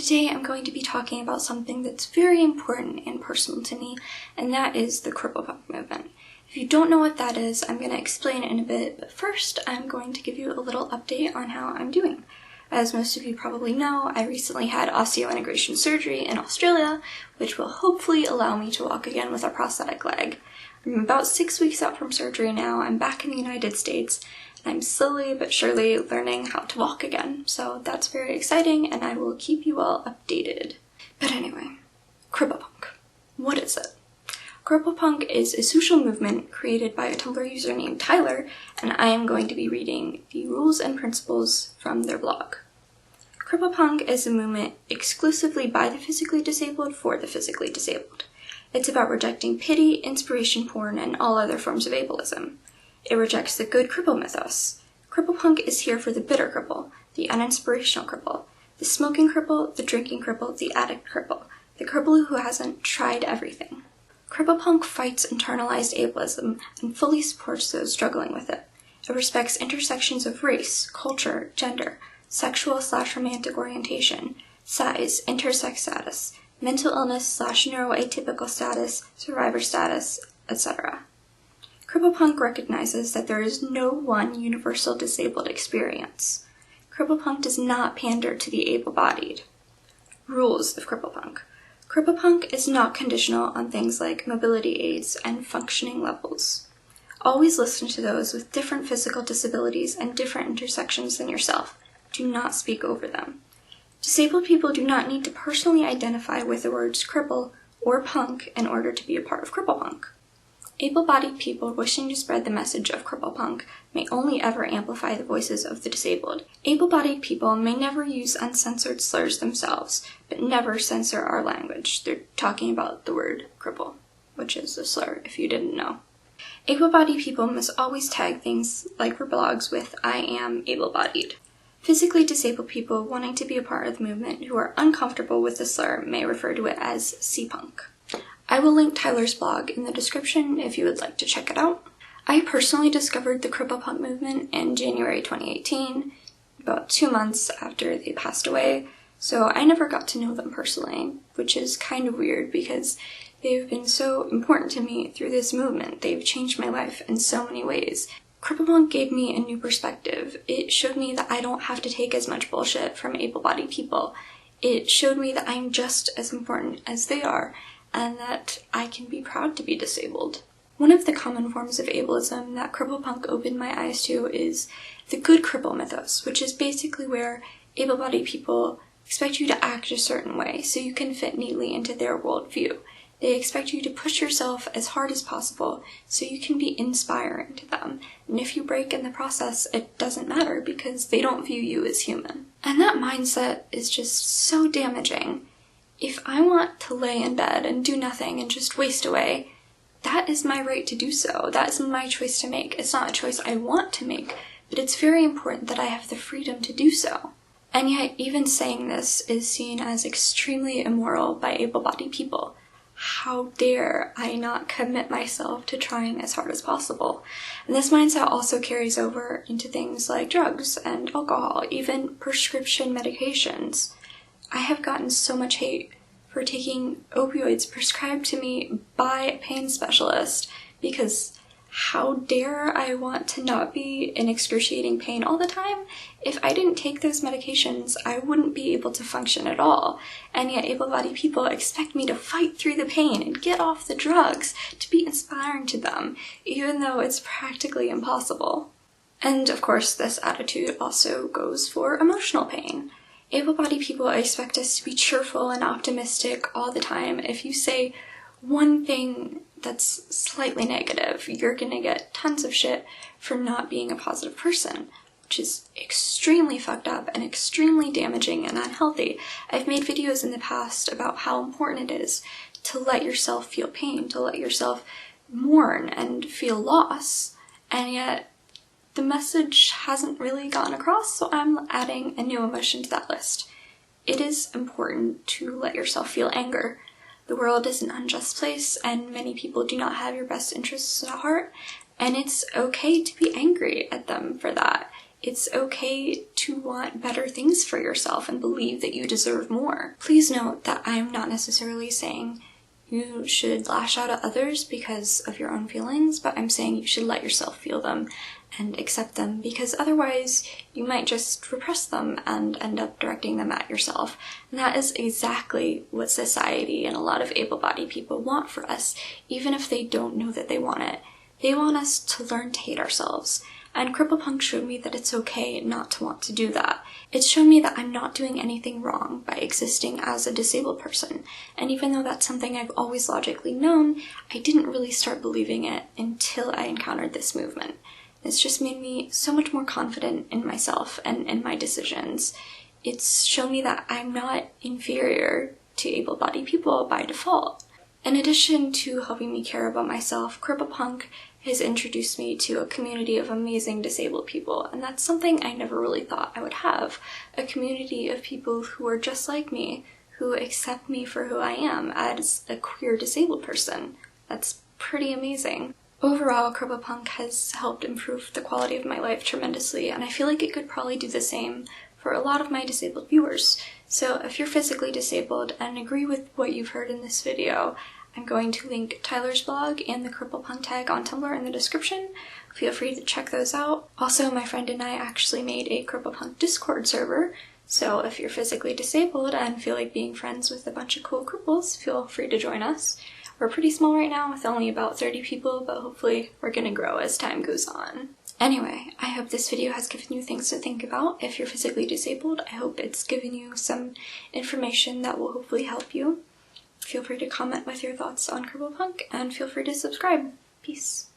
Today I'm going to be talking about something that's very important and personal to me, and that is the CripplePunk movement. If you don't know what that is, I'm going to explain it in a bit, but first I'm going to give you a little update on how I'm doing. As most of you probably know, I recently had osseointegration surgery in Australia, which will hopefully allow me to walk again with a prosthetic leg. I'm about 6 weeks out from surgery now. I'm back in the United States, and I'm slowly but surely learning how to walk again, so that's very exciting, and I will keep you all updated. But anyway, CripplePunk. What is it? CripplePunk is a social movement created by a Tumblr user named Tyler, and I am going to be reading the rules and principles from their blog. CripplePunk is a movement exclusively by the physically disabled for the physically disabled. It's about rejecting pity, inspiration porn, and all other forms of ableism. It rejects the good cripple mythos. CripplePunk is here for the bitter cripple, the uninspirational cripple, the smoking cripple, the drinking cripple, the addict cripple, the cripple who hasn't tried everything. CripplePunk fights internalized ableism and fully supports those struggling with it. It respects intersections of race, culture, gender, sexual/romantic orientation, size, intersex status, mental illness/neuroatypical status, survivor status, etc. CripplePunk recognizes that there is no one universal disabled experience. CripplePunk does not pander to the able-bodied. Rules of CripplePunk. CripplePunk is not conditional on things like mobility aids and functioning levels. Always listen to those with different physical disabilities and different intersections than yourself. Do not speak over them. Disabled people do not need to personally identify with the words cripple or punk in order to be a part of CripplePunk. Able-bodied people wishing to spread the message of CripplePunk may only ever amplify the voices of the disabled. Able-bodied people may never use uncensored slurs themselves, but never censor our language. They're talking about the word cripple, which is a slur if you didn't know. Able-bodied people must always tag things like for blogs with "I am able-bodied." Physically disabled people wanting to be a part of the movement who are uncomfortable with the slur may refer to it as CPunk. I will link Tyler's blog in the description if you would like to check it out. I personally discovered the CripplePunk movement in January 2018, about 2 months after they passed away, so I never got to know them personally, which is kind of weird because they've been so important to me through this movement. They've changed my life in so many ways. CripplePunk gave me a new perspective. It showed me that I don't have to take as much bullshit from able-bodied people. It showed me that I'm just as important as they are, and that I can be proud to be disabled. One of the common forms of ableism that CripplePunk opened my eyes to is the good cripple mythos, which is basically where able-bodied people expect you to act a certain way so you can fit neatly into their worldview. They expect you to push yourself as hard as possible so you can be inspiring to them. And if you break in the process, it doesn't matter because they don't view you as human. And that mindset is just so damaging. If I want to lay in bed and do nothing and just waste away, that is my right to do so. That is my choice to make. It's not a choice I want to make, but it's very important that I have the freedom to do so. And yet, even saying this is seen as extremely immoral by able-bodied people. How dare I not commit myself to trying as hard as possible? And this mindset also carries over into things like drugs and alcohol, even prescription medications. I have gotten so much hate for taking opioids prescribed to me by a pain specialist because how dare I want to not be in excruciating pain all the time? If I didn't take those medications, I wouldn't be able to function at all. And yet able-bodied people expect me to fight through the pain and get off the drugs to be inspiring to them, even though it's practically impossible. And of course, this attitude also goes for emotional pain. Able-bodied people expect us to be cheerful and optimistic all the time. If you say one thing that's slightly negative, you're gonna get tons of shit for not being a positive person, which is extremely fucked up and extremely damaging and unhealthy. I've made videos in the past about how important it is to let yourself feel pain, to let yourself mourn and feel loss, and yet the message hasn't really gone across, so I'm adding a new emotion to that list. It is important to let yourself feel anger. The world is an unjust place, and many people do not have your best interests at heart, and it's okay to be angry at them for that. it's okay to want better things for yourself and believe that you deserve more. Please note that I am not necessarily saying you should lash out at others because of your own feelings, but I'm saying you should let yourself feel them and accept them, because otherwise you might just repress them and end up directing them at yourself. And that is exactly what society and a lot of able-bodied people want for us, even if they don't know that they want it. They want us to learn to hate ourselves. And CripplePunk showed me that it's okay not to want to do that. It's shown me that I'm not doing anything wrong by existing as a disabled person. And even though that's something I've always logically known, I didn't really start believing it until I encountered this movement. It's just made me so much more confident in myself and in my decisions. It's shown me that I'm not inferior to able-bodied people by default. In addition to helping me care about myself, CripplePunk has introduced me to a community of amazing disabled people, and that's something I never really thought I would have. A community of people who are just like me, who accept me for who I am as a queer disabled person. That's pretty amazing. Overall, CripplePunk has helped improve the quality of my life tremendously, and I feel like it could probably do the same for a lot of my disabled viewers. So if you're physically disabled and agree with what you've heard in this video, I'm going to link Tyler's blog and the CripplePunk tag on Tumblr in the description. Feel free to check those out. Also, my friend and I actually made a CripplePunk Discord server, so if you're physically disabled and feel like being friends with a bunch of cool cripples, feel free to join us. We're pretty small right now with only about 30 people, but hopefully we're gonna grow as time goes on. Anyway, I hope this video has given you things to think about. If you're physically disabled, I hope it's given you some information that will hopefully help you. Feel free to comment with your thoughts on CripplePunk, and feel free to subscribe. Peace.